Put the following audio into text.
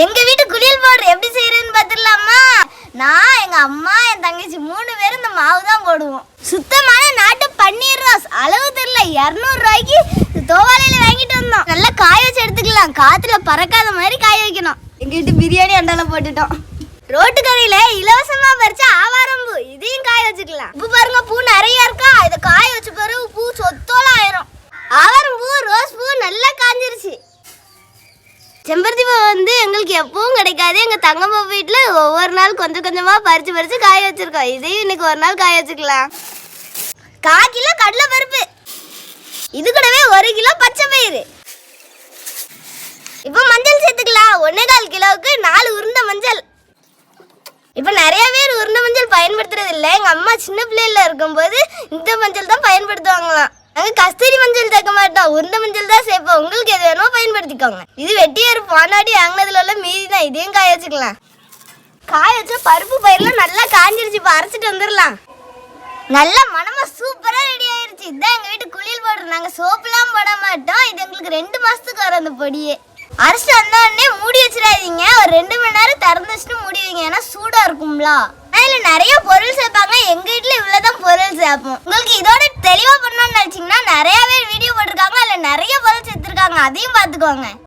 எங்க வீட்டு குளியல் பவுடர் எப்படி செய்யறதுன்னு பாத்துடலாமா? நான் எங்க அம்மா என் தங்கச்சி 3 பேரும் இந்த மாவு தான் போடுவோம். சுத்தமான நாட்டு பன்னீர் ரோஸ் அளவு தெரியல 200 ரூபாய்க்கு தோவாலையில வாங்கிட்டு வந்தோம். நல்லா காய வச்சு எடுத்துக்கலாம். காத்துல பறக்காத மாதிரி காய வைக்கணும். எங்க வீட்டு பிரியாணி அண்டால போட்டுட்டோம். ரோட்டு கடையில இலவசமா பறிச்ச ஆவாரம்பூ இதையும் காய வச்சுக்கலாம். இப்ப பாருங்க பூ நிறைய இருக்கா. இதை காய வச்ச பிறகு பூ சொத்தோல ஆயிரும். ஆவாரம்பூ ரோஸ் பூ நல்லா காஞ்சிருச்சு. செம்பருத்தி பூ எங்களுக்கு எப்பவும் கிடைக்காது. எங்க தங்கம்மா வீட்டுல ஒவ்வொரு நாள் கொஞ்சம் கொஞ்சமா பறிச்சு காய வச்சிருக்கோம். இதையும் இன்னைக்கு ஒரு நாள் காய வச்சுக்கலாம். 1/4 கிலோ கடலை பருப்பு, இது கூடவே 1 கிலோ பச்சை பயிறு. இப்ப மஞ்சள் சேர்த்துக்கலாம். 1/4 கிலோவுக்கு 4 உருண்டை மஞ்சள். இப்ப நிறைய பேர் உருண்டை மஞ்சள் பயன்படுத்துறது இல்லை. எங்க அம்மா சின்ன பிள்ளைல இருக்கும்போது இந்த மஞ்சள் தான் பயன்படுத்துவாங்களாம். நாங்க கஸ்தூரி மஞ்சள் சேர்க்க மாட்டோம், உருண்டை மஞ்சள் தான் சேர்ப்போம். உங்களுக்கு எது வேணுமோ பயன்படுத்திக்கோங்க. இது வெட்டியாரு பானாடி வாங்கினதுல உள்ள மீதி தான். இதையும் காய வச்சுக்கலாம். காய வச்ச பருப்பு பயிரெல்லாம் நல்லா காஞ்சிருச்சு. இப்போ அரைச்சிட்டு வந்துடலாம். நல்ல மனமா சூப்பரா ரெடி ஆயிருச்சு. இதுதான் எங்க வீட்டு குளியல் பவுடர். நாங்க சோப்புலாம் போட மாட்டோம். இது எங்களுக்கு 2 மாசத்துக்கு வரும் அந்த பொடியே. அரைச்சிட்டு வந்த உடனே மூடி வச்சிடாதீங்க. ஒரு 2 மணி நேரம் திறந்து வச்சுட்டு மூடி வைங்க. ஏன்னா சூடா இருக்கும்ல. அதுல நிறைய பொருள் சேர்ப்பாங்க. எங்க வீட்டுல இவ்வளவுதான் பொருள் சேர்ப்போம். உங்களுக்கு இதோட தெளிவா பண்ணணும்னு நினைச்சீங்கன்னா நிறைய பேர் வீடியோ போட்டிருக்காங்க. அதுல நிறைய பொருள் சேர்த்திருக்காங்க. அதையும் பாத்துக்கோங்க.